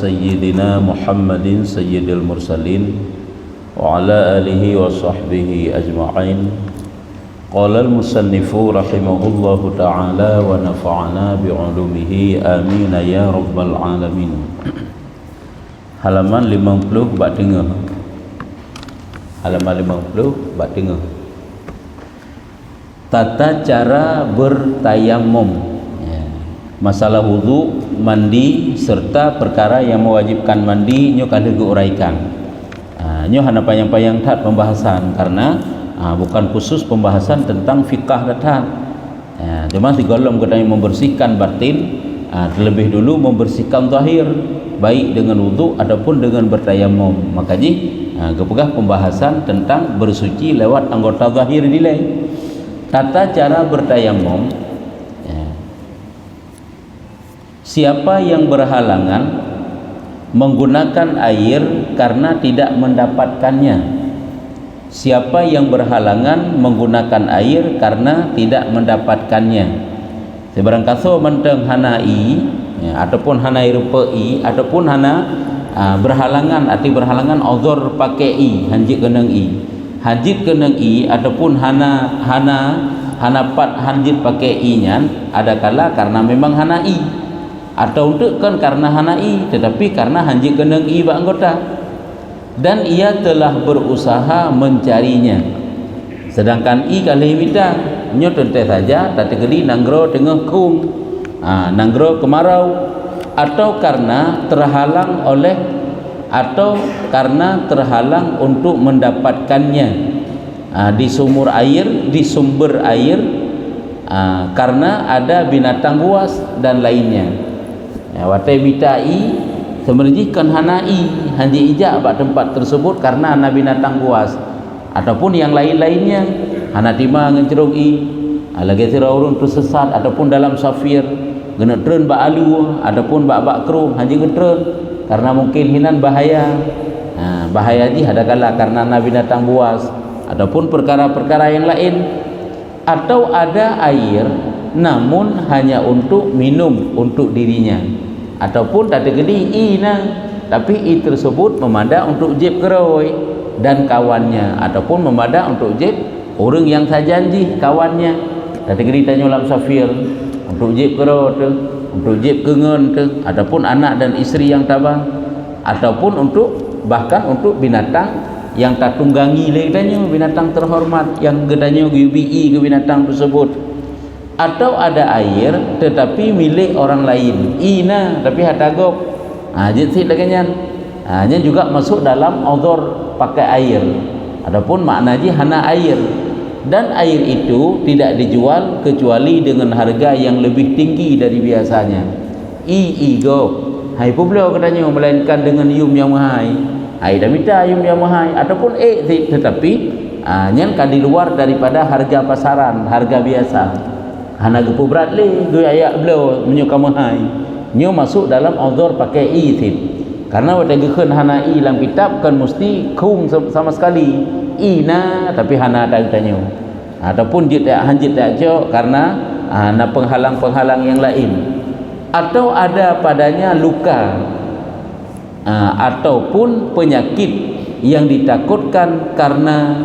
sayyidina Muhammadin sayyidil mursalin wa ala alihi wa sahbihi ajma'in. Qala al-musannifu rahimahullahu ta'ala wa nafa'ana bi'ulumihi amin ya rabbal alamin. Halaman 50 bab tengah. Halaman 50 bab tengah. Tata cara bertayamum. Masalah wudu, mandi serta perkara yang mewajibkan mandi nyo kada diuraikan. Nyo hana payang-payang tat pembahasan karena bukan khusus pembahasan tentang fikah datang. Cuma digolong katanya membersihkan batin, terlebih dulu membersihkan zahir baik dengan wudu ataupun dengan bertayamum. Makanya kepegah pembahasan tentang bersuci lewat anggota zahir nilai. Tata cara bertayamum. Siapa yang berhalangan menggunakan air karena tidak mendapatkannya? Siapa yang berhalangan menggunakan air karena tidak mendapatkannya? Sebarang kaso menteng hanai ataupun hanai rupai ataupun hana berhalangan arti berhalangan uzur pakai i hanjit keneng i. Hanjit keneng i ataupun hana pat hanjit pakai i nyan ada kala karena memang hana i atau untuk kan karena hanai tetapi karena hanji keneng i ba anggota dan ia telah berusaha mencarinya, sedangkan i kali wita nyo tentu saja kategori nanggro tengah kung nanggro kemarau atau karena terhalang oleh atau karena terhalang untuk mendapatkannya di sumur air, di sumber air, karena ada binatang buas dan lainnya. Watai bitai semerjikan hanai hanji ijak bak tempat tersebut karena hana binatang buas ataupun yang lain-lainnya hana tima ngencerung i lagi siraurun tersesat ataupun dalam safir gena tren bak alu ataupun bak kru hanji ngetren karena mungkin hinan bahaya. Bahaya ji ada kala karena hana binatang buas ataupun perkara-perkara yang lain, atau ada air namun hanya untuk minum untuk dirinya ataupun kategori ina tapi i tersebut memadak untuk jeb keroi dan kawannya ataupun memadak untuk jeb orang yang sajanji kawannya kategori tanya dalam safir untuk jeb keroi tu, untuk jeb kengen tu, ataupun anak dan isteri yang tabang ataupun untuk bahkan untuk binatang yang tak tunggangi lagi tanya binatang terhormat yang gedanya UBI ke binatang tersebut. Atau ada air tetapi milik orang lain ina tapi hatagop jinsi laganyan nya juga masuk dalam uzur pakai air adapun maknanya hana air dan air itu tidak dijual kecuali dengan harga yang lebih tinggi dari biasanya go hai publio katanya melainkan dengan yum yang mahal hai dah minta yum yang mahal ataupun tetapi nyan kan di luar daripada harga pasaran harga biasa hana gepu berat le gue ayak beliau menyuka mahai nyo masuk dalam uzur pakai itib karena wata gekeun hana i dalam kitab kan mesti kung sama sekali ina tapi hana ada tanya ataupun jit hanjit tak cok karena hana penghalang-penghalang yang lain atau ada padanya luka ataupun penyakit yang ditakutkan karena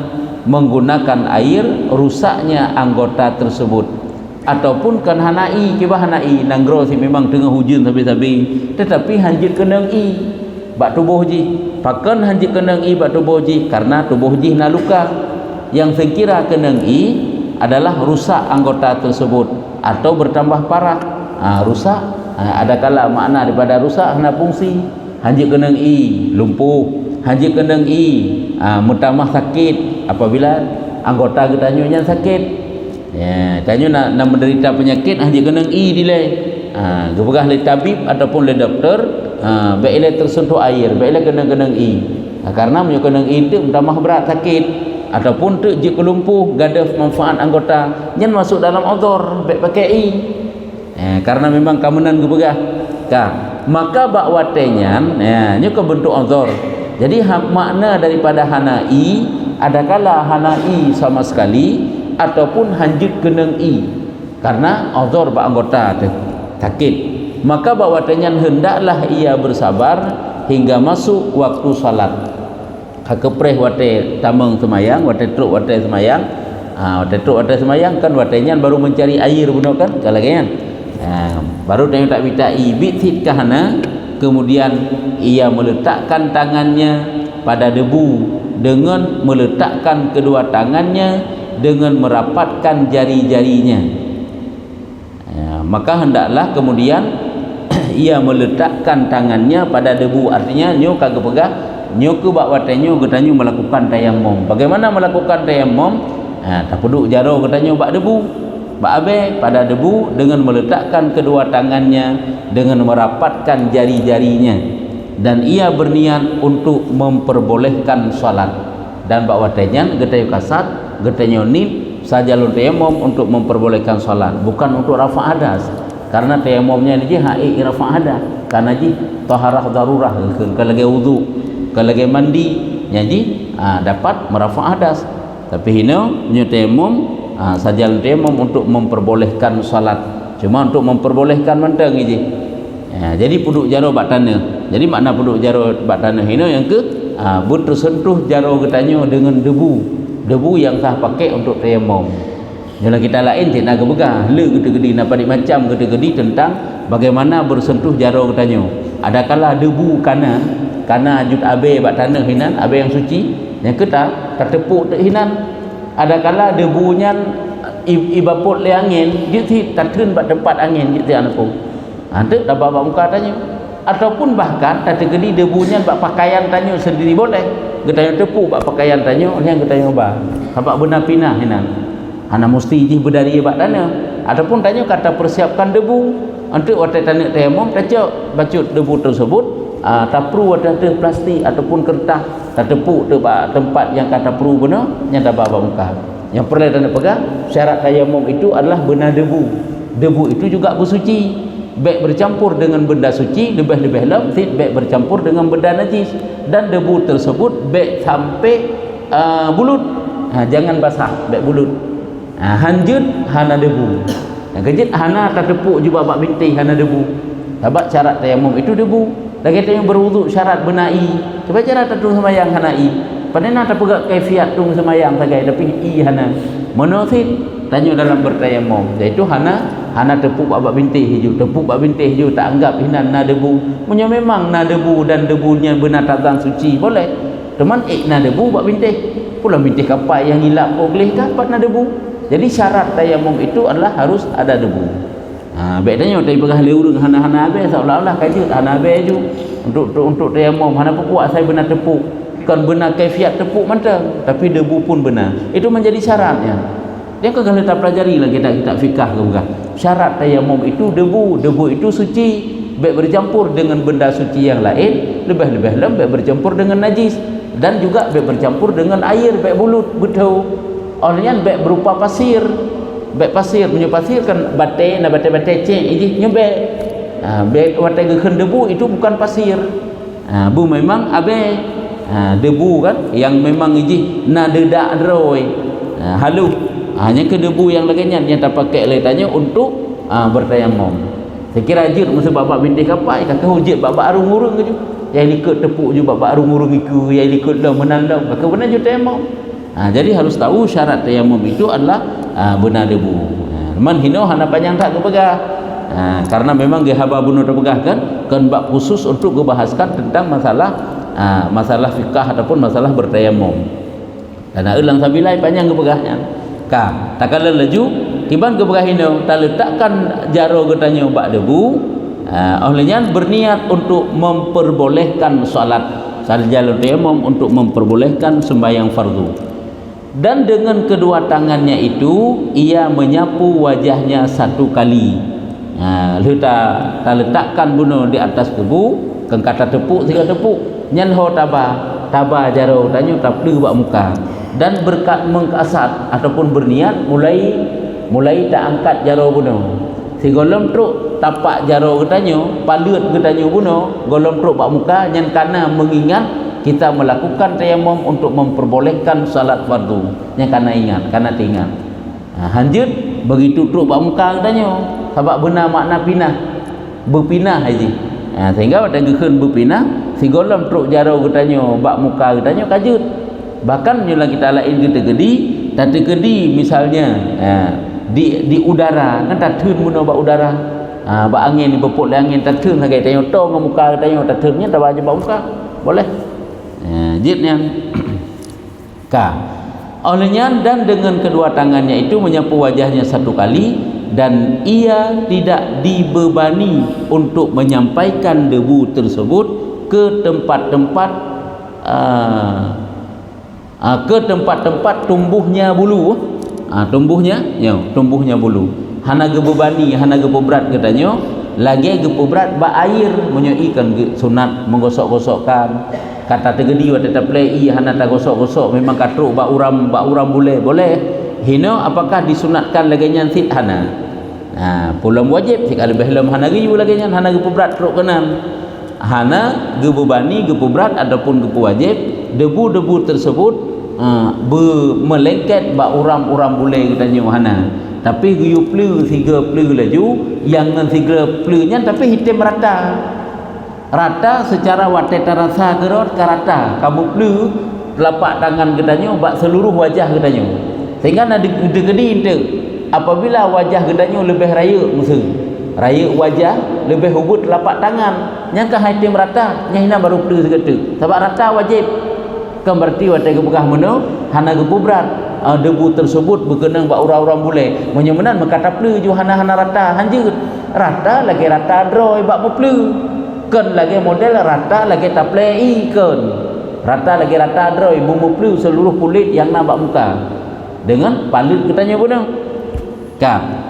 menggunakan air rusaknya anggota tersebut ataupun kan hanai kiba hanai nanggro si memang tengah hujan sabi-sabi tetapi hanjit kenang i bak tubuh ji pakan hanjit kenang i bak tubuh ji karena tubuh ji na luka yang sekira kenang i adalah rusak anggota tersebut atau bertambah parah rusak ada kala makna daripada rusak hana fungsi hanjit kenang i lumpuh hanjit kenang i mutamah sakit apabila anggota getanyunya sakit tanya nak menderita penyakit hanjit kenang i dilai gepegah le tabib ataupun le doktor baiklah tersentuh air baiklah kenang i karena punya kenang i itu tambah berat sakit ataupun tu je kelumpuh gadah manfaat anggota nyen masuk dalam uzur baik pakai i karena memang kamenan gepegah maka bak watenyan nyo ke bentuk uzur jadi makna daripada hanai adakala hanai sama sekali ataupun hanjit keneng i karena uzur ba anggota tu sakit maka bawatanya hendaklah ia bersabar hingga masuk waktu salat. Kepreh wate tamang semayang, wate truk wate semayang, wate truk wate semayang kan watenya baru mencari air benar kan kalau kan. Baru tengok tak minta ibitit kahana, kemudian ia meletakkan tangannya pada debu dengan meletakkan kedua tangannya dengan merapatkan jari-jarinya. Maka hendaklah kemudian ia meletakkan tangannya pada debu, artinya nyo kagak pegang nyo ke bak watenyo ketanyo melakukan tayammum. Bagaimana melakukan tayammum? Tak perlu jaro ketanyo bak debu, bak abe pada debu dengan meletakkan kedua tangannya dengan merapatkan jari-jarinya, dan ia berniat untuk memperbolehkan salat. Dan bak watenyan getayo kasat getanyo nip saja lu tayammum untuk memperbolehkan salat, bukan untuk rafa' hadas. Karena tayammumnya ni je haik rafa' hadas, karena ji taharah darurah kalau lagi wudu, kalau lagi mandi nyaji dapat merafa' hadas. Tapi hino nyo tayammum saja lu tayammum untuk memperbolehkan salat, cuma untuk memperbolehkan mentang je. Jadi puduk jaro bak tanah. Jadi makna puduk jaro bak tanah hino yang ke bertersentuh jaro getanyo dengan debu yang sah pakai untuk tayammum. Kalau kita lain tidak nak begah le gede-gede nak padik macam gede-gede tentang bagaimana bersentuh jaro getanyo. Adakala debu kana jut abe bak tanah hinan, abe yang suci yang kita tertepuk tak hinan. Adakala debunya ibapot le angin jut takun bak tempat angin jut anakku. Ante dapat bak muka tanya, ataupun bahkan tak tergedi debunya bak pakaian tanyo sendiri boleh. Getanyo tepuk bak pakaian tanyo yang getanyo ba. Sebab benar pinah hinan. Hana mesti ji berdari bak tanah. Ataupun tanyo kata persiapkan debu untuk watai tanah tayammum, tacok bacut debu tersebut tak perlu ada plastik ataupun kertas tak tepuk tu bak tempat yang kata perlu benar yang tak bak muka. Yang perlu tanah pegang syarat tayammum itu adalah benar debu. Debu itu juga bersuci, baik bercampur dengan benda suci lebih-lebih lamsit, baik bercampur dengan benda najis, dan debu tersebut baik sampai bulut. Jangan basah, baik bulut. Hanjut hana debu. Kejit hana tak tepuk juga bak binti hana debu. Sebab syarat tayammum itu debu. Lagi kita yang berwuduk syarat benai. Sebab cara tung semayang hana i. Padahal tak pegak kaifiat tung semayang sagai tapi i hana. Monosit tanyo dalam bertayammum. Iaitu hana tepuk bak binti hiju, tepuk bak binti hiju tak anggap hinan na debu. Punya memang na debu dan debunya benar tazan suci boleh. Teman na debu bak binti. Pula binti kapai yang hilap boleh kah pat na debu. Jadi syarat tayammum itu adalah harus ada debu. Baik tanya dari pegah leurung hana abe seolah-olah kaji hana abe ju untuk tayammum hana puak saya benar tepuk, bukan benar kaifiat tepuk mantang, tapi debu pun benar. Itu menjadi syaratnya. Dia kalau kita pelajari lah kita fikah ke bukan. Syarat tayammum itu debu itu suci, baik bercampur dengan benda suci yang lain, lebih-lebih baik bercampur dengan najis, dan juga baik bercampur dengan air, baik bulut betul. Olehnya baik berupa pasir, baik pasir punya pasir kan bate cek ini nyobek. Baik watai geun debu itu bukan pasir. Bu memang abe debu kan yang memang iji na dedak droi. Halu hanya ke debu yang lainnya yang tak pakai letannya untuk bertayammum. Saya kira ajir masa bapak binti kapai kakak hujit bapak arung-urung ke yang ikut tepuk juga bapak arung-urung iku yang ikut dah menandang kakak benar je tayammum. Jadi harus tahu syarat tayammum itu adalah benar debu. Man hino hana panjang tak kepegah. Karena memang gehaba bunuh terpegah kan bab khusus untuk membahaskan tentang masalah fikah ataupun masalah bertayammum. Karena ulang sabilai panjang kepegahnya. Tak kala laju tiban kepegah hino tak letakkan jaro getanyo bak debu. Olehnya berniat untuk memperbolehkan salat sarjal tayammum untuk memperbolehkan sembahyang fardu. Dan dengan kedua tangannya itu ia menyapu wajahnya satu kali. Tak letakkan bunuh di atas debu, kan kata tepuk tiga tepuk, nyanho tabah jaro tanyo tapdu bak muka, dan berkat mengkasat ataupun berniat mulai tak angkat jaro bunuh. Si golom truk tapak jaro getanyo, palut getanyo bunuh, golom truk bak muka nyan kana mengingat kita melakukan tayammum untuk memperbolehkan salat fardu. Yang kana ingat, kana tingat. Hanjut begitu truk bak muka katanya sebab benar makna pinah. berpinah haji. Sehingga waktu gekeun berpinah si golem truk jaro katanya bak muka katanya kajut. Bahkan nyola kita lain kita gedi, tadi gedi misalnya di udara kan tateun mun bak udara. Bak angin beput angin tateun hagai tanya tong muka katanya tateunnya tak baju bak muka. Boleh. Jitnya ka. Olehnya dan dengan kedua tangannya itu menyapu wajahnya satu kali dan ia tidak dibebani untuk menyampaikan debu tersebut ke tempat-tempat tumbuhnya bulu. Tumbuhnya bulu. Hana gebebani, hana geberat katanya, lagi geberat ba air menyoikan sunat menggosok-gosokkan. Kata tegedi wa tetap play hana ta gosok-gosok memang katruk ba uram boleh. Hino apakah disunatkan lagi nyansit hana? Pulang wajib jika lebih lem hana giyu lagi nyan hana geberat truk kanan. Hana gebebani geberat ataupun gebu wajib debu-debu tersebut melengket ba uram boleh katanya hana. Tapi giyu pleu 3 pleu laju yang ngan 3 pleunya tapi hitam rata secara wateta rasa gerot karata kamu pleu telapak tangan katanya bak seluruh wajah katanya. Sehingga ada gede itu apabila wajah katanya lebih raya musuh. Raya wajah lebih hubut telapak tangan. Nyangka hitam rata nyahina baru pleu segetu. Sebab rata wajib. Kan berarti watai gebegah meno hana gebubrat. Debu tersebut berkenang bak urang-urang boleh menyemenan mengkata pleu ju hana rata hanjut rata lagi rata droy bak pleu kan lagi model rata lagi taplei kan rata lagi rata droy bumbu pleu seluruh kulit yang nampak muka dengan palit katanya benar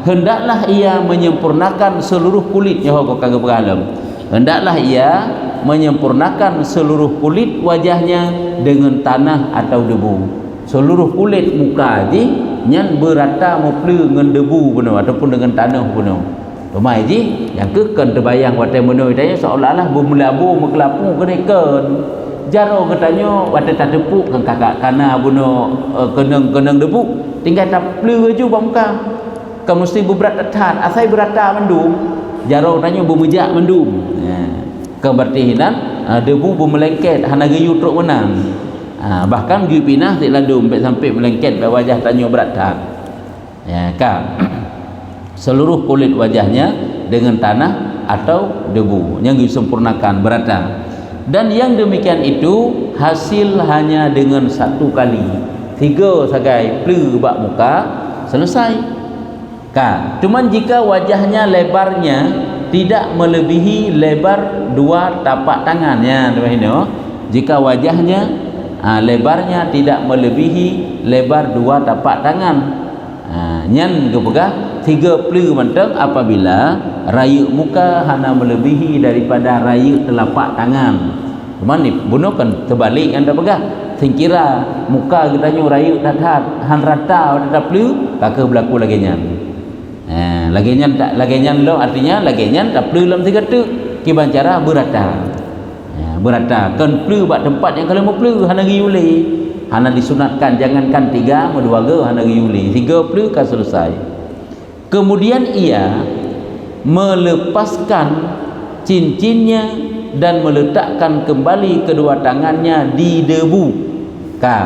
hendaklah ia menyempurnakan seluruh kulitnya kagak berhalam hendaklah ia menyempurnakan seluruh kulit wajahnya dengan tanah atau debu. Seluruh kulit muka ji nyan berata muplu dengan debu benar ataupun dengan tanah benar. Pemai ji yang kekan terbayang watai menoi tanya seolah-olah bermelabu mengelapu kenekan. Jaro katanya watai tak tepuk kan kakak kana benar kenang debu tinggal tak plu aju muka. Kamu mesti berat tat asai berata mendum. Jaro tanya bermejak mendum. Kebertihinan debu bermelengket hana gayu truk menang. Bahkan giu pinah tik ladum sampai melengket pada wajah tanya berat tak seluruh kulit wajahnya dengan tanah atau debu yang disempurnakan berata dan yang demikian itu hasil hanya dengan satu kali 3 sagai pleu bak muka selesai cuman jika wajahnya lebarnya tidak melebihi lebar 2 tapak tangannya jika wajahnya lebarnya tidak melebihi lebar 2 tapak tangan. Nyan gebegah 3 pleu menteng apabila raya muka hana melebihi daripada raya telapak tangan. Cuman ni bunuhkan terbalik anda pegah. Singkira muka katanya raya tathat han rata pada pleu kakak berlaku lagi nyan. Lagi nyan lo artinya lagi nyan tak pleu lam 3 tuk kiban cara berata. Berata kan pleu bak tempat yang kalau mau pleu hana giuli hana disunatkan jangankan 3 2 hana giuli 3 pleu kan selesai. Kemudian ia melepaskan cincinnya dan meletakkan kembali kedua tangannya di debu.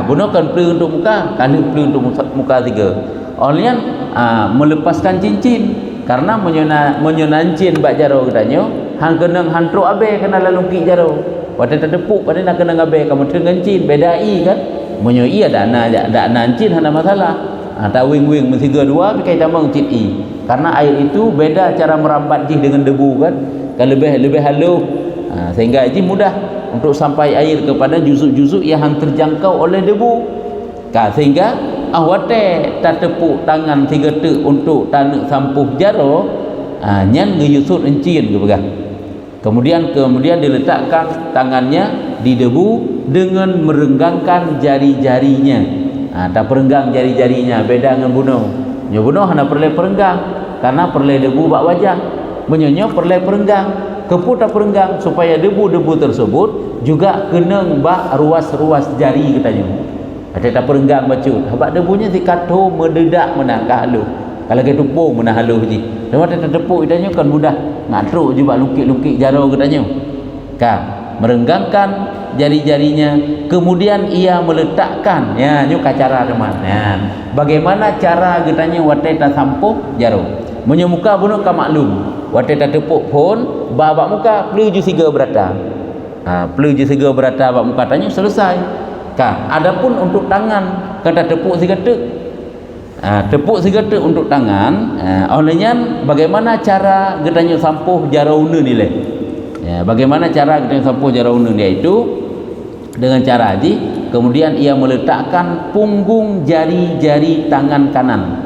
Bunuhkan pleu untuk muka kali pleu untuk muka 3 olehnya melepaskan cincin karena menyonancin bak jaro katanya hang kenang hantro abe kena lalungki jaro pada terdepuk pada nak kena ngabe kamu tengancin bedai kan menyo iya dana nancin hana masalah tawing-wing mesti 2 pakai tamang cit karena air itu beda cara merambat jih dengan debu kan lebih halus sehingga ji mudah untuk sampai air kepada juzuk-juzuk yang terjangkau oleh debu sehingga awate tak tepuk tangan 3 tek untuk tanak sampuh jaro nyan ngeyusut encin ke pegang. Kemudian diletakkan tangannya di debu dengan merenggangkan jari-jarinya. Tak perenggang jari-jarinya beda dengan bunuh. Nyo bunuh hana perlu perenggang karena perlu debu bak wajah. Menyonyo perlu perenggang. Kepu tak perenggang supaya debu-debu tersebut juga kenang bak ruas-ruas jari katanya. Ada tak perenggang bacut. Habaq debunya dikatho mendedak menangkah lu. kalau kita tepuk mana halus je. Lepas kita tepuk itanya kan mudah ngatruk juga lukik-lukik jaro katanya. Ka merenggangkan jari-jarinya, kemudian ia meletakkan ya nyu cara teman. Ya. Bagaimana cara katanya watai ta sampuh jaro. Menyemuka bunuh ka maklum. Watai ta tepuk pun babak muka peluju siga berata. Peluju siga berata babak muka tanya selesai. Ka adapun untuk tangan kata tepuk siga tek. Tepuk segetek untuk tangan. Olehnya bagaimana cara getanya sampuh jarauna nilai. Bagaimana cara getanya sampuh jarauna dia itu dengan cara haji. Kemudian ia meletakkan punggung jari-jari tangan kanan.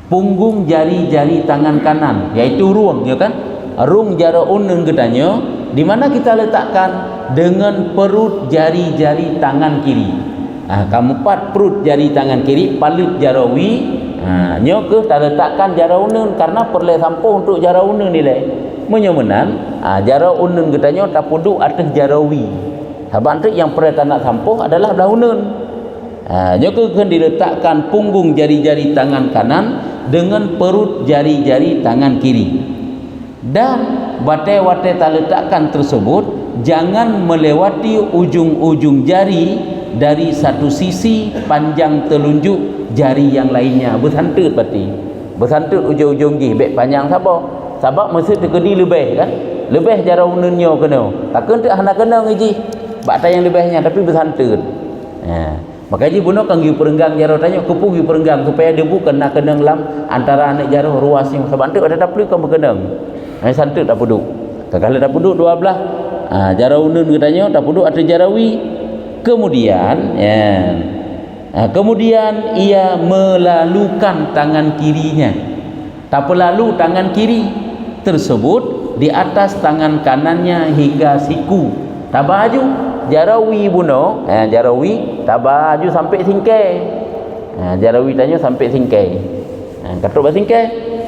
Punggung jari-jari tangan kanan, yaitu ruang, ya kan? Rung jarauna getanya. Di mana kita letakkan? Dengan perut jari-jari tangan kiri. Keempat perut jari tangan kiri palit jarawi. Nyo ke tak letakkan jaraunun karena perlu sampuh untuk jaraunun nilai. Menyemenan jaraunun katanya tak puduk atas jarawi. Sebab tu yang perlu tak nak sampuh adalah daunun. Nyo ke kan diletakkan punggung jari-jari tangan kanan dengan perut jari-jari tangan kiri. Dan batai-batai tak letakkan tersebut jangan melewati ujung-ujung jari dari satu sisi panjang telunjuk jari yang lainnya. Bersantut berarti. Bersantut ujung-ujung gigi baik panjang siapa? Sebab mesti terkedi lebih kan? Lebih jaraununnya kena. Takkan tak hendak kena ngaji. Batai yang lebihnya tapi bersantut. Makanya bunuh kan gi perenggang jaro tanya kepu gi perenggang supaya dia bukan nak kena lam antara anak jaro ruasnya. Sebab tu ada tak perlu kau berkenang. Santut tak puduk. Kalau tak puduk dua belah jaraunun katanya tak puduk ada jarawi. Kemudian kemudian ia melalukan tangan kirinya. Tak lalu tangan kiri tersebut di atas tangan kanannya hingga siku. Tak baju jarawi buno, jarawi tak baju sampai singkai. Jarawi tanya sampai singkai. Katruk basingkai,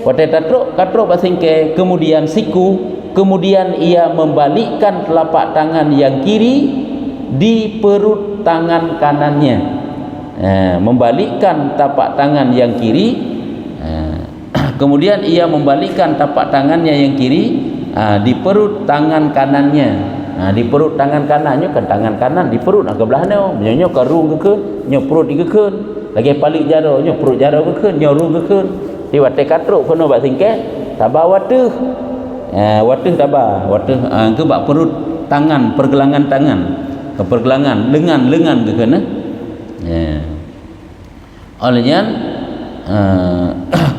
watai katruk basingkai, kemudian siku, kemudian ia membalikkan telapak tangan yang kiri di perut tangan kanannya. Membalikkan tapak tangan yang kiri. Kemudian ia membalikkan tapak tangannya yang kiri di perut tangan kanannya. Di perut tangan kanannya kan tangan kanan di perut ke belah ni. Nyo karung ke nyo perut ke lagi balik jaro nyo perut jaro ke nyo rung ke. Di watai katruk kono bak singkeh tabah wateh. Wateh tabah wateh ke bak perut tangan pergelangan tangan. Kepergelangan lengan ke kena. Olehnya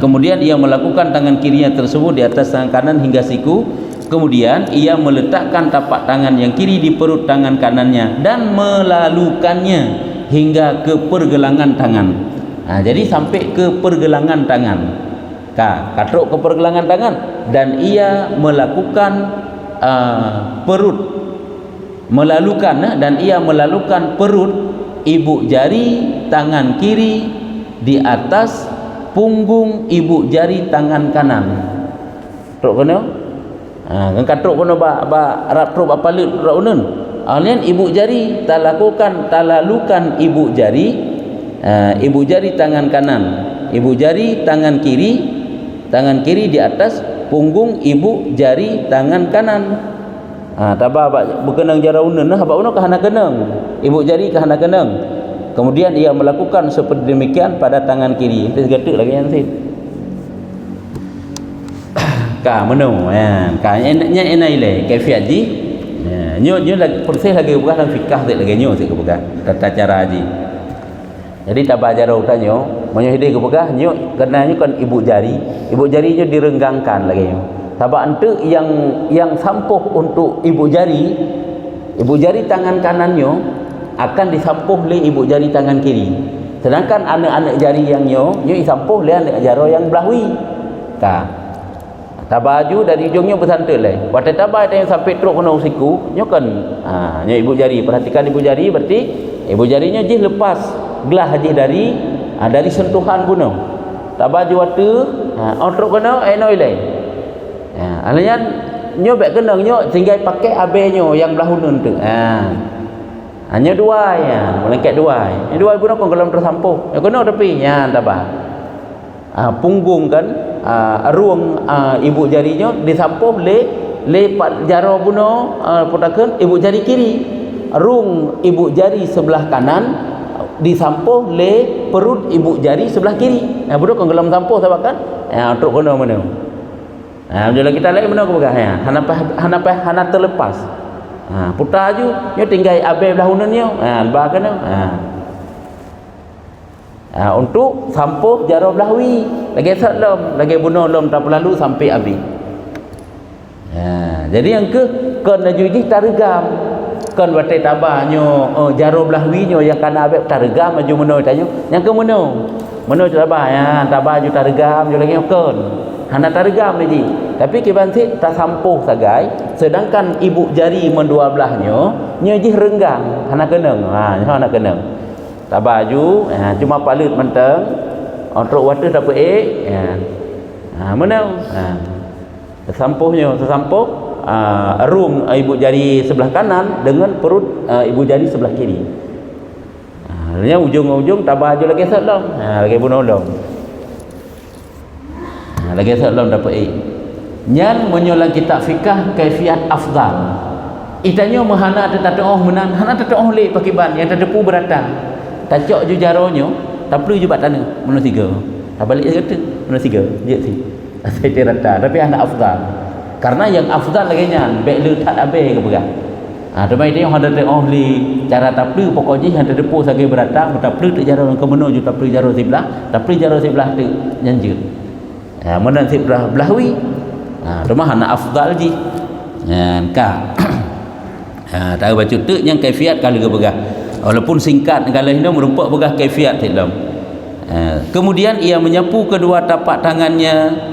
kemudian ia melakukan tangan kirinya tersebut di atas tangan kanan hingga siku. Kemudian ia meletakkan tapak tangan yang kiri di perut tangan kanannya dan melalukannya hingga ke pergelangan tangan. Jadi sampai ke pergelangan tangan. Katruk ke pergelangan tangan dan ia melakukan perut melalukan dan ia melalukan perut ibu jari tangan kiri di atas punggung ibu jari tangan kanan. Truk kena? Kan katruk kena ba arab truk apa lut raunun. Alian ibu jari talalukan ibu jari tangan kanan, ibu jari tangan kiri di atas punggung ibu jari tangan kanan. Tabah berkenang jaraunun habak uno kahana kenang ibu jari kahana kenang. Kemudian ia melakukan seperti demikian pada tangan kiri. Itu segatuk lagi yang sit. Menu enaknya enai kaifiat ji. Nyo lagi persis lagi bukan dalam fikah tak lagi nyo sik bukan tata cara haji. Jadi tabah jarau tanyo monyo hide ke bukan nyo kena nyo kan ibu jarinya direnggangkan lagi nyo. Sebab ente yang sampuh untuk ibu jari tangan kanannya akan disampuh oleh ibu jari tangan kiri. Sedangkan anak-anak jari yang nyo disampuh oleh anak jaro yang belahwi. Tabaju dari ujungnya bersantai lah. Waktu tabah yang sampai teruk kena usiku, nyo kan, nyo ibu jari. Perhatikan ibu jari berarti ibu jarinya jih lepas gelah jih dari sentuhan guna. Tabaju waktu, teruk kena enoi. Alanya nyo bek kenang nyo tinggal pakai abenya yang belahunun tu. Hanya dua ya, melengket dua. Yang dua guna kon dalam tersampuh. Ya kena tapi tabah. punggung kan, ruang ibu jarinya disampuh le jaro buno putakeun ibu jari kiri, rung ibu jari sebelah kanan disampuh le perut ibu jari sebelah kiri. Budak kan gelam sampuh sebab kan untuk kono mana. Bila kita lain mana aku pegang hana terlepas. Putar ju nyo tinggal abe belah ununnya. Ba kana. Untuk sampuh jaro belahwi lagi salam lagi bunuh lom tak lalu sampai habis. Jadi yang ke kon najuji tarigam kon batai tabanyo jaro belahwinyo yang kana abek tarigam maju meno tanyo yang ke meno tabah ya tabah ju tarigam ju lagi kon hana tarigam ni tapi kibanti tak sampuh sagai sedangkan ibu jari mendua belahnya nya ji renggang hana keneng hana keneng tabah ju cuma palit menteng untuk water dapat meno sesampuh rung ibu jari sebelah kanan dengan perut ibu jari sebelah kiri. Artinya ujung-ujung tabah aja lagi salam. Lagi bunuh long. Lagi salam dapat Nyan menyolang kitab fikah kaifiat afdal. Itanya mahana tak oh menan, hana tak oh le pakiban yang terdepu berata. Tacok ju jaronyo, tak perlu ju bat tanah. Menu 3. Tak balik kata menu 3. Je si. Saya terata tapi anak afdal. Karena yang afdal lagi nyan baik letak abe ke pegang. Temai dia yang ada tengok li cara taplu pokoknya yang terdepu sebagai berata taplu tak jaro ke meno ju taplu jaro sebelah taplu jaro sebelah tu nyanjut. Menan sebelah belahwi. Rumah anak afdal ji. Ka. Tahu baca tu yang kaifiat kalau ke pegang. Walaupun singkat kalau ini merupakan pegang kaifiat dalam. Kemudian ia menyapu kedua tapak tangannya.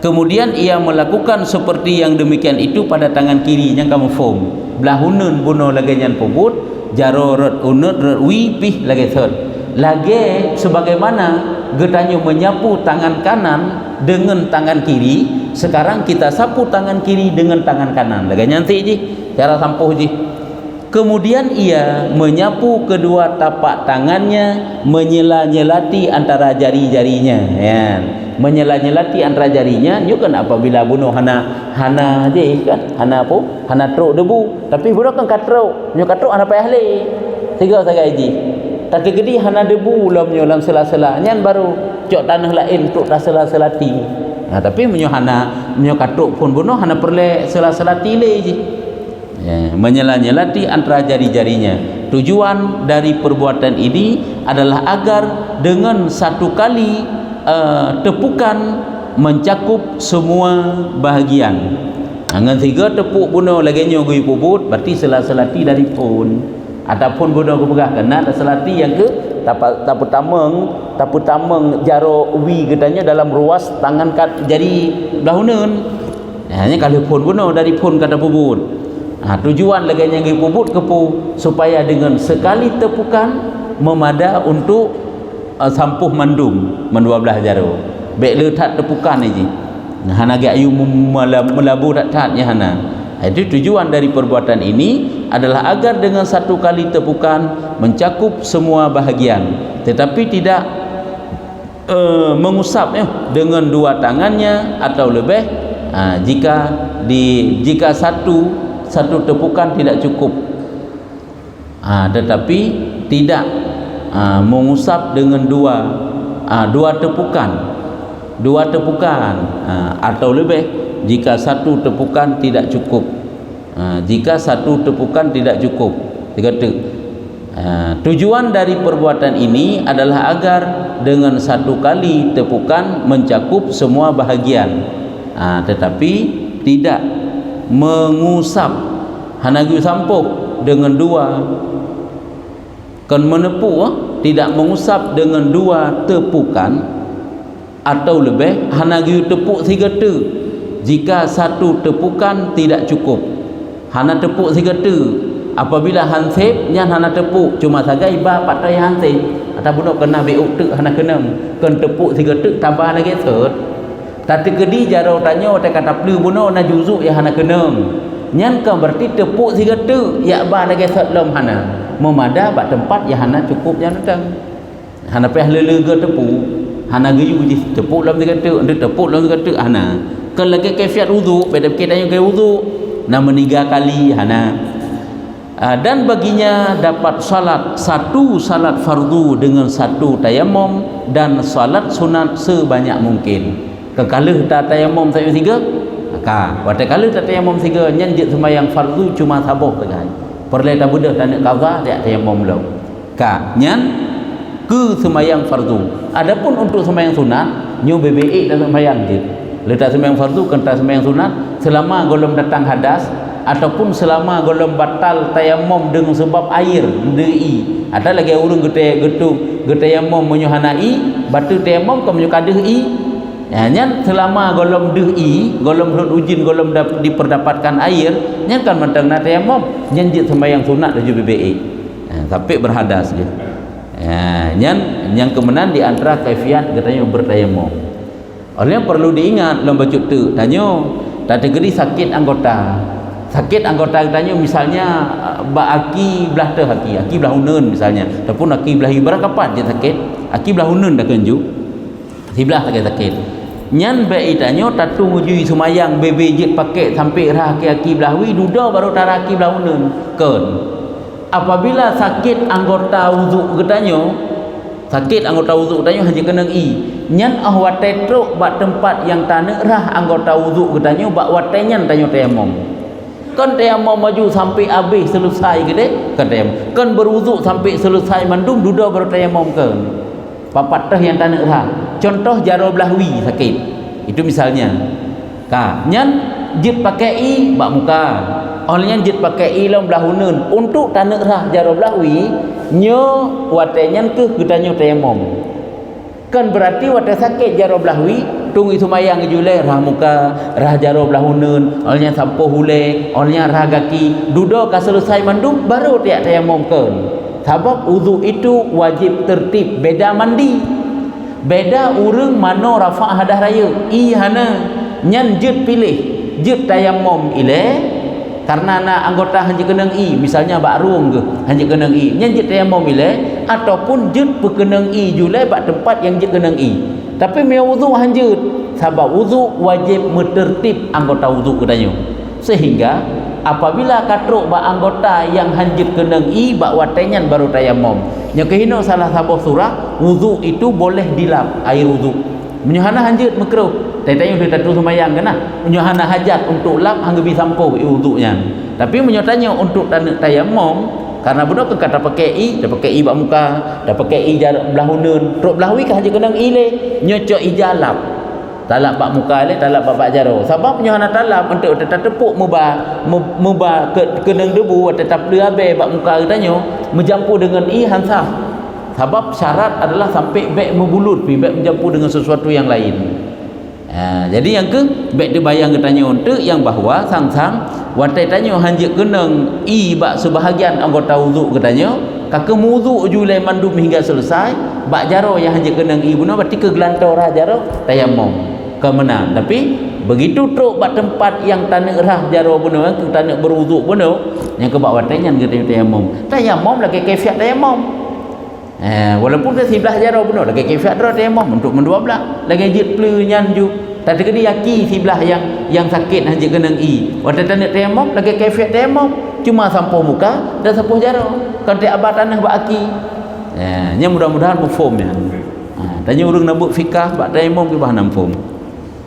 Kemudian ia melakukan seperti yang demikian itu pada tangan kiri yang kamu form. Belah hunun bunuh lagi yang pubut, jaro rot unut rot wi pih lagi third. Lagi sebagaimana getanya menyapu tangan kanan dengan tangan kiri, sekarang kita sapu tangan kiri dengan tangan kanan. Lagi nyanti ji, cara sampuh ji. Kemudian ia menyapu kedua tapak tangannya, menyela-nyelati antara jari-jarinya. Ya. Menyela-nyelati antara jarinya you kan apabila bunuh hana je kan hana apa hana truk debu tapi budak kan katruk nyo katruk hana payah le tiga sagai ji tapi gedi hana debu lam nyo lam sela-sela nyan baru cok tanah lain truk ta sela-selati tapi menyo hana menyo katruk pun bunuh hana perle sela-selati le ji menyela-nyelati antara jari-jarinya. Tujuan dari perbuatan ini adalah agar dengan satu kali tepukan mencakup semua bahagian. Dengan 3 tepuk bunuh lagi nyogui puput berarti sela-selati dari pun ataupun bunuh ke pegah kena selati yang ke tapu tameng jaro wi katanya dalam ruas tangan kat jari belahunun. Hanya kalau pun bunuh dari pun kata puput. Tujuan lagi nyogui puput kepu supaya dengan sekali tepukan memada untuk sampuh mandum mendua belah jaro baik letak tepukan ni ji hana ge ayu melabu tat-tatnya hana. Itu tujuan dari perbuatan ini adalah agar dengan satu kali tepukan mencakup semua bahagian tetapi tidak mengusap dengan dua tangannya atau lebih jika satu tepukan tidak cukup tetapi tidak mengusap dengan dua tepukan atau lebih jika satu tepukan tidak cukup tujuan dari perbuatan ini adalah agar dengan satu kali tepukan mencakup semua bahagian tetapi tidak mengusap hanagu sampuh dengan dua kan menepu tidak mengusap dengan dua tepukan atau lebih hana giu tepuk 3 te jika satu tepukan tidak cukup hana tepuk 3 te apabila hansip nyan hana tepuk cuma sagai ba patai hansip atau budak kena beuk te hana kena kan tepuk 3 te tambah lagi third tapi kedi jaro tanyo tak kata plu buno na juzuk ya hana kena nyan kan berarti tepuk 3 te ya ba lagi third lom hana memada bak tempat yang hana cukup yang datang hana peh lele ke tepu hana geyu je tepuk dalam tiga tu untuk tepuk dalam tiga tu hana kan lagi kaifiat wudu pada kita yang ke wudu nama 3 kali hana. Dan baginya dapat salat satu salat fardu dengan satu tayamum dan salat sunat sebanyak mungkin. Kekalah tak tayamum saya 3 ka waktu kala tak tayamum 3 nyen je sembahyang fardu cuma sabuh tegai perle tak budak tak nak qada tak tayamum lo ka nyen ke sembahyang fardu. Adapun untuk sembahyang sunat nyu BBE tak sembahyang je letak sembahyang fardu kan tak sembahyang sunat selama golom datang hadas ataupun selama golom batal tayamum dengan sebab air dei ada lagi urang getayamum menyuhanai batu tayamum ke menyukadeh i ya, nyan selama golom dei golom ujin golom diperdapatkan air nyan kan mentang nak tayamum nyan je sembahyang sunat dan BBE sampai berhadas dia nyan yang kemenan di antara kaifiat katanya bertayamum. Oleh yang perlu diingat dalam bacut tu tanya kategori sakit anggota katanya misalnya aki belah teh aki belah uneun misalnya ataupun aki belah ibarat kapat je sakit aki belah uneun dah kenju sebelah sakit nyan baik tanya tatu ngujui semayang bebejit pakai sampai rah aki belah wi duda baru tara aki belah uneun kan apabila sakit anggota wuduk katanya hanya kena nyan ahwate truk bak tempat yang tanah rah anggota wuduk katanya bak watenyan tanya tayamum kan tayamum maju sampai habis selesai ke dek kan tayamum kan berwuduk sampai selesai mandum duda baru tayamum kan papat teh yang tanah rah contoh jaro belahwi sakit itu misalnya ka nyan jit pakai i bak muka olehnya jit pakai i lam belahunun untuk tanah rah jaro belahwi nyo watenyan ke getanyo tayamum kan berarti wate sakit jaro belahwi tunggu sumayang jule rah muka rah jaro belahunun olehnya sampo hule olehnya rah kaki duda ka selesai mandum baru tiak tayamum kan sebab wudu itu wajib tertib beda mandi beda urang mano rafa hadah raya i hana nyan jut pilih jut tayamum ile karena na anggota hanya kenang i misalnya bak ruang ke hanya kenang i nyan jut tayamum ile ataupun jut pekenang i jule bak tempat yang jut kenang i tapi me wudu hanjut sebab wudu wajib mentertib anggota wudu katanya sehingga apabila katruk bak anggota yang hanjut kenang i bak watenyan baru tayamum yang kehino salah sabuh surah wudu itu boleh dilap air wudu menyuhana hanjut makruh tanya dia tatu semayang kena menyuhana hajat untuk lap hangga bi sampo wudunya tapi menyotanya untuk tayamum karena benar ke kata pakai i dah pakai i bak muka dah pakai i jarak belah hunun truk belah wi kah hanjut kenang i le nyocok i jalap talap bak muka le talap bak jaro sebab menyuhana talap untuk tetap tepuk mubah kenang debu tetap dia be bak muka katanya mencampur dengan i hansah sebab syarat adalah sampai beg membulut beg mencampur dengan sesuatu yang lain. Jadi yang ke beg dia bayang katanya untuk yang bahawa sang-sang watai tanya hanjik kenang i bak sebahagian anggota wuduk katanya kaka wuduk julai mandum hingga selesai bak jaro yang hanjik kenang i guna berarti ke gelantor rah jaro tayamum kemenang tapi begitu truk bak tempat yang tanah rah jaro guna ke tanah berwuduk guna yang ke bak watainya katanya tayamum lagi kaifiat tayamum walaupun ke sebelah jaro benar lagi kaifiat tayamum untuk mendua belah lagi jit pleu nyan ju tak kena yaki sebelah yang sakit hanya kena i waktu tanah tayamum lagi kaifiat tayamum cuma sampo muka dan sampo jaro kan tiap abad tanah bak aki nya mudah-mudahan mufhum ya tanya urang nak buat fikah bak tayamum ke bah nampum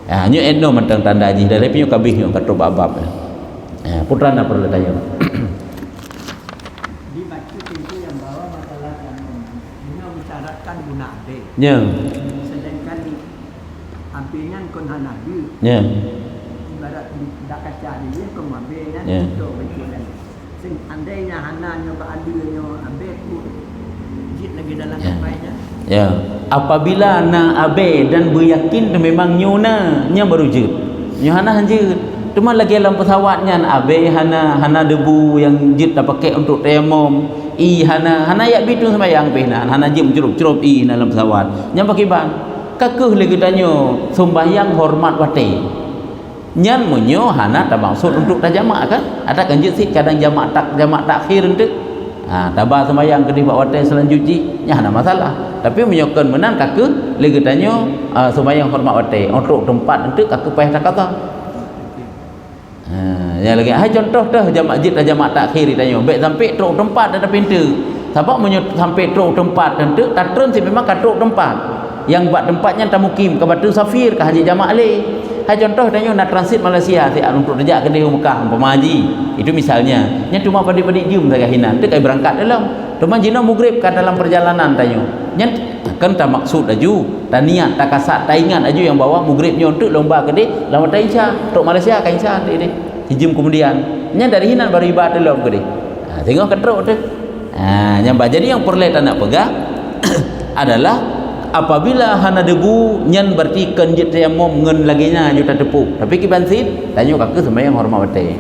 nya eno mentang tanda ji dari pinyo kabih nyo kato bab putra nak perlu tanya ya sedangkan ambilnya kon hanabi ya ibarat dak kaca dia kon ambilnya untuk berjalan sing andainya hananya ba adilnya ambil tu jit lagi dalam kapainya ya apabila na abe dan beryakin memang nyuna nya baru jut nyana hanjut cuma lagi dalam pesawatnya abe hana debu yang jit dah pakai untuk tayamum i hana yak bitung sembayang pehna hana jim cerup i dalam pesawat nyam pakai ban kakeuh lagi tanya sembayang hormat wate nyan munyo hana tak maksud untuk tajamak kan ada kan jit sih kadang jamak takhir untuk tabah sembahyang kedih buat watai selanjutnya nya ada masalah. Tapi menyokon menan kake lagi tanya sembahyang hormat watai untuk tempat untuk kake payah tak kata. Ya lagi hai contoh dah jamaah takhir tanya baik sampai truk tempat ada pintu. Sebab sampai truk tempat tentu tak turun si memang kat truk tempat. Yang buat tempatnya tamukim ke Batu Safir ke Haji Jamaah le. Hai contoh tanya nak transit Malaysia si untuk rejak ke Mekah umpama haji. Itu misalnya. Nya cuma pada-pada jum saja hinan. Tu kai berangkat dalam. Cuma jina mugrib kat dalam perjalanan tanya. Nya kan tak maksud aju, tak niat, tak kasat, tak ingat aju yang bawa mugribnya untuk lomba ke dia, lama tak insya, untuk Malaysia kan insya dia. Hijim kemudian. Nya dari hinan baru ibadah dalam ke dia. Tengok ketruk tu. Nyambah. Jadi yang perlu tak nak pegang adalah apabila hana debu nyan berarti kenjit tayamum ngen laginya juta tepuk. Tapi kibansit tanya kake sembahyang hormat batai.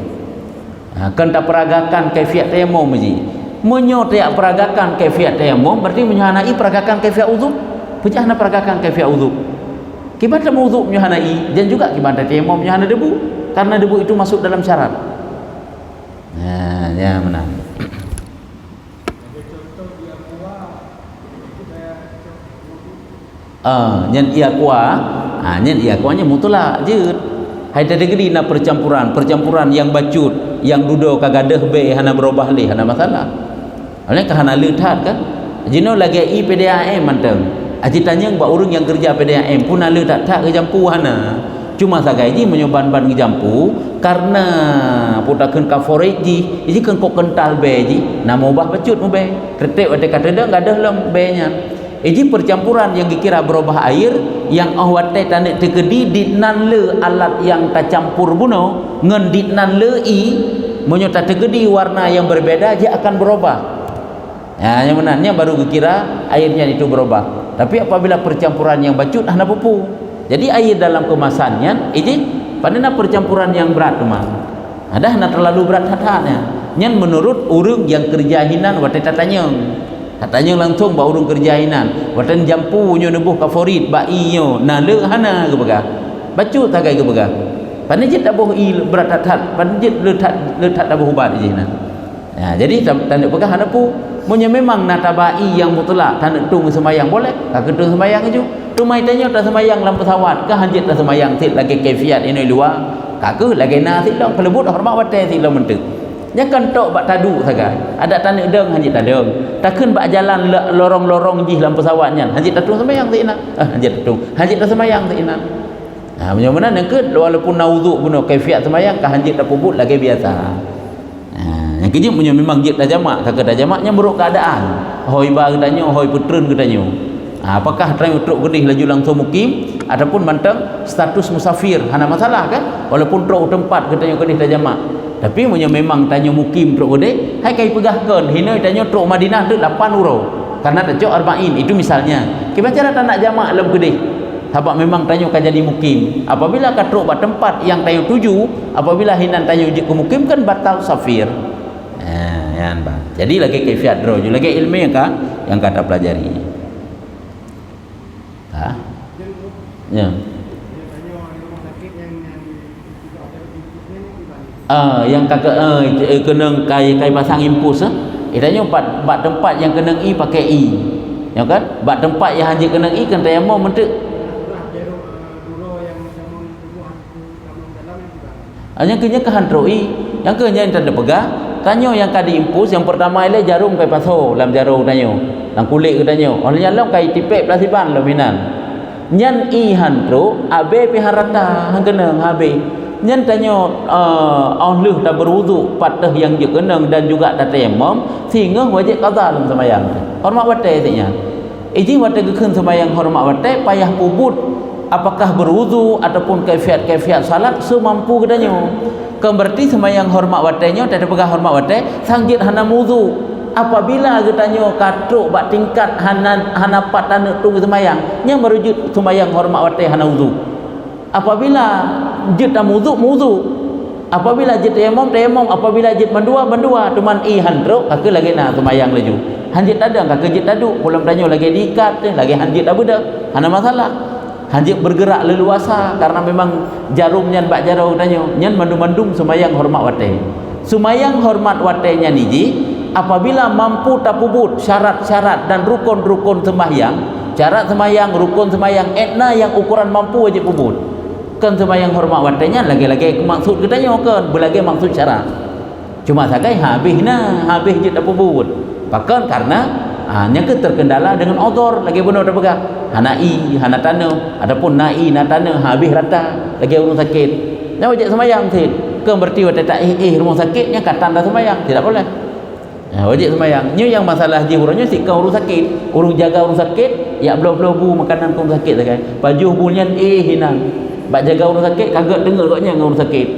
Kan tak peragakan kaifiat tayamum ji. Menyo tak peragakan kaifiat tayamum berarti menyohanai peragakan kaifiat uzuk. Pecahna peragakan kaifiat uzuk. Kibata uzuk menyohanai dan juga kibata tayamum menyohana debu karena debu itu masuk dalam syarat. Ya benar. Nyen ia kuah, nyen ia kuahnya mutulak je. Hai tadi gedi na percampuran yang bacut, yang dudo kagadah be hana berubah le hana masalah. Oleh hana leuthat kan. Jino lagi i PDAM manteng. Aji tanya buat orang yang kerja PDAM pun ala tak ke jampu hana. Cuma sagai ji menyoban-ban ke jampu karena putakeun kaforit ji, ji kan kok kental be ji, nama ubah bacut mu be. Kretek ada kata dah gadah lem be nya. Ini percampuran yang dikira berubah air yang awate tanik tekedi ditnan le alat yang tercampur buno ngen ditnan le i menyota tekedi warna yang berbeda dia akan berubah. Ya, yang benarnya baru dikira airnya itu berubah. Tapi apabila percampuran yang bacut hana pupu. Jadi air dalam kemasannya ini pada percampuran yang berat teman. Ada hana terlalu berat hatanya. Nyen menurut urang yang kerja hinan wate tatanya. Katanya langsung bawa urung kerjainan watan jampu nyo nebuh kaforit bai nyo na le hana ke bega bacu tagai ke bega panjit tak boh i berat tat panjit letat tak boh ubat je na. Jadi tanda bega hana pu munnya memang na tabai yang mutlak tanda tung sembayang boleh ka ketung sembayang ju tu mai tanya tak sembayang lam pesawat ka hanjit tak sembayang sit lagi kefiat ini luar ka ke lagi na sit long pelebut hormat wate sit long mentek. Nya kan tok bak tadu sagai. Ada tanah deng hanjit tadeng. Takun bak jalan lorong-lorong jih dalam pesawatnya. Hanjit tatung sembayang tu ina. Hanjit tatung. Hanjit tak sembayang tu ina. Mudah-mudahan yang ke walaupun nauduk guna kaifiat sembayang ka hanjit tak puput lagi biasa. Yang kejip punya memang jit dah jamak, kakak dah jamaknya buruk keadaan. Hoi ba katanya, hoi putreun katanya. Apakah try truk gedih laju langsung mukim ataupun manteng status musafir? Hana masalah kan? Walaupun truk tempat katanya gedih dah jamak. Tapi punya memang tanya mukim truk gede hai kai pegahkan hina tanya truk Madinah tu 8 euro karena tecok arba'in itu misalnya kita cara tak nak jamak dalam gede sebab memang tanya kan jadi mukim apabila ka truk bat tempat yang tayu tuju apabila hinan tanya uji ke mukim kan batal safir ya bang. Jadi lagi kaifiat draw lagi ilmu yang kata pelajari ya. Yang kakak kena kai pasang impuls itanya bat tempat yang kena i pakai i ya kan bat tempat yang hanya kena i kan tayamum mentek hanya kenya ke hantro i yang kenya tanda pegang tanyo yang kadi impuls yang pertama ile jarum kai paso dalam jarum tanyo dalam kulit ke tanyo oleh dalam kai tipek plasiban laminan nyan i hantro abe piharata hang kena habe nyen tanyo onluh dah berwuduk patah yang je kenang dan juga tak tayamum sehingga wajib qada dalam sembahyang hormat wate tanya iji wate keun sembahyang hormat wate payah pubut apakah berwuduk ataupun kaifiat salat semampu kedanyo berarti sembahyang hormat watenya tak ada pegang hormat wate sangjit hana wudu apabila kedanyo katruk bak tingkat hana patan tu sembahyang nya merujut sembahyang hormat wate hana wudu apabila jid dah wudu apabila jid tayamum apabila jid mendua teman i handruk kake lagi na sembahyang laju hanjit ada kake jid tadu pulang tanya lagi diikat lagi hanjit abu dah hana masalah hanjit bergerak leluasa karena memang jarum nyan bak jarum tanya nyan mandum sembahyang hormat wate sembahyang hormat wate nya niji apabila mampu tapubut syarat-syarat dan rukun-rukun sembahyang, syarat sembahyang, rukun sembahyang, etna yang ukuran mampu wajib pubut. Kan sembahyang hormat watanya lagi-lagi maksud katanya kan, berlagi maksud syarat. Cuma sakai habis je tak pubut. Bahkan karena hanya terkendala dengan odor lagi benar dah pegang. Hanai, hana tanah, adapun nai na tanah habis rata lagi orang sakit. Nya wajib sembahyang sih. Kan berarti tak rumah sakitnya katan dah sembahyang, tidak boleh. Wajib sembahyang. Nya yang masalah je orangnya si kau orang sakit, orang jaga orang sakit, ya belau-belau makanan kau sakit sakai. Baju bunyian hinan. Bak jaga orang sakit kagak dengar katnya dengan orang sakit.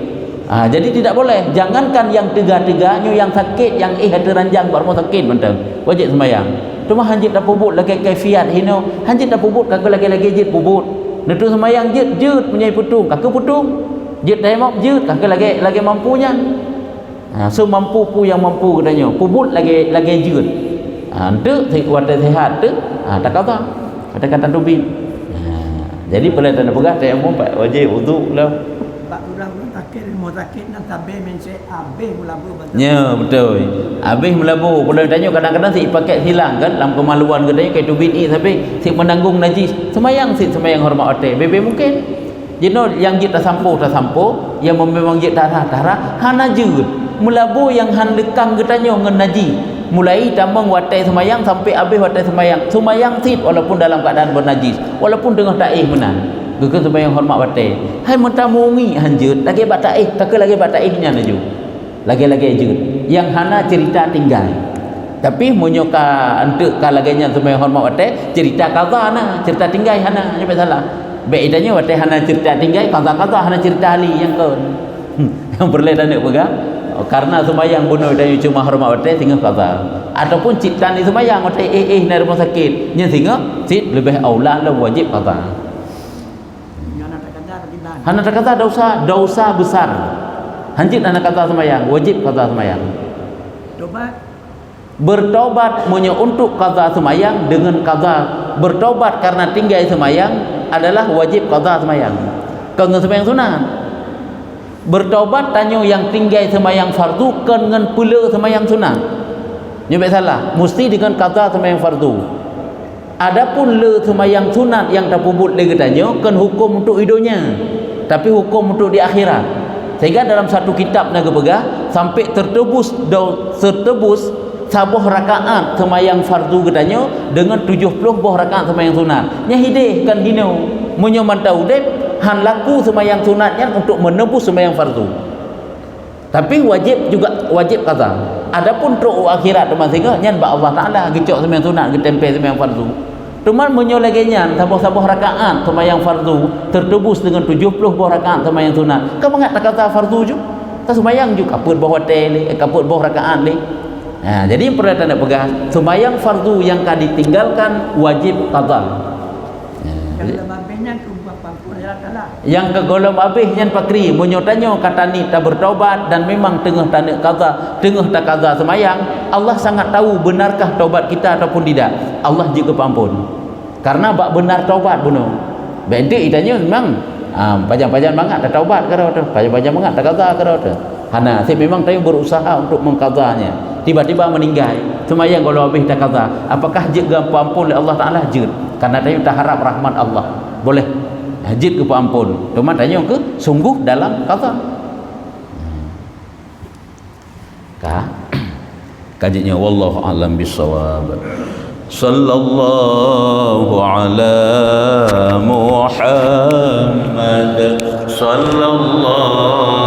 Jadi tidak boleh. Jangankan yang tegak-tegaknya yang sakit, yang ada ranjang buat rumah sakit mentang. Wajib sembahyang. Cuma hanjit dah pubut lagi kaifiat hino. Hanjit dah pubut kagak lagi jit pubut. Netu sembahyang jit menyai putung, kagak putung. Jit dah mau jit kagak lagi mampunya. So mampu pu yang mampu katanya. Pubut lagi jit. Ante wadah sehat tu tak kata. Kata-kata tubin. Jadi boleh tanda pegah tayamum wajib wuduk lah. Pak orang sakit mau sakit nak tabeh mense habis melabur betul. Ya betul. Habis melabur. Kalau tanya kadang-kadang si pakai silang kan dalam kemaluan katanya kayak tubin tapi si menanggung najis. Sembayang hormat otak. Bebe mungkin. Jino yang jit tak sampo yang memang jit darah hana jut. Melabur yang han lekang katanya dengan najis. Mulai tambang watai semayang sampai habis watai semayang sit walaupun dalam keadaan bernajis, walaupun tengah taih menan gegan semayang hormat watai hai mentamungi hanjut lagi bataih tak lagi bataihnya naju lagi-lagi ajut yang hana cerita tinggal tapi munyoka antuk kalaganya semayang hormat watai cerita kaza na cerita tinggal hana nyampe salah beidanya watai hana cerita tinggal kaza hana cerita ali yang kon yang berledan nak pegang. Karena sembahyang bunuh dan cuma hormat watai sehingga qada ataupun citan di sembahyang watai dari rumah sakit nya sehingga sit lebih aula lah wajib qada. Hana tak kata dosa besar. Hanjit anak kata sembahyang wajib qada sembahyang. Bertobat punya untuk qada sembahyang dengan qada bertobat karena tinggal sembahyang adalah wajib qada sembahyang. Kalau sembahyang sunat bertaubat tanya yang tinggal sembahyang fardu dengan pula sembahyang sunat. Nyebek salah, mesti dengan qada sembahyang fardu. Adapun le sembahyang sunat yang tak pubut lagi tanya kan hukum untuk hidupnya. Tapi hukum untuk di akhirat. Sehingga dalam satu kitab naga pegah sampai tertebus sabuh rakaat sembahyang fardu katanya dengan 70 buah rakaat sembahyang sunat. Nya hidih kan hino. Munyo mantau dep han laku sembahyang sunatnya untuk menebus sembahyang fardu. Tapi wajib qada. Adapun untuk akhirat masing-masing nyan ba Allah Taala gicok sembahyang sunat getempel sembahyang fardu. Cuman munyo lagi nyan sabuh-sabuh rakaat sembahyang fardu tertebus dengan 70 buah rakaat sembahyang sunat. Kau mengat tak kata fardu ju? Tak sembahyang ju kaput bawah hotel kaput bawah rakaat ni. Jadi perlu tanda pegang sembahyang fardu yang kan ditinggalkan wajib qada. Yang kegolong habis yang pakri menyotanya kata ni tak bertaubat dan memang tengah tak qada semayang, Allah sangat tahu benarkah taubat kita ataupun tidak. Allah juga pampun karena bak benar taubat bunuh bendik itanya memang pajang-pajang banget tak taubat karo tu pajang-pajang banget tak qada karo tu hana saya memang tahu berusaha untuk mengqadanya tiba-tiba meninggal semayang kalau habis tak qada apakah juga pampun oleh Allah Taala jid karena tahu tak harap rahmat Allah boleh hajit ke ampun. Cuma tanya ke sungguh dalam qada. Kajinya wallahu a'lam bissawab. Sallallahu ala Muhammad sallallahu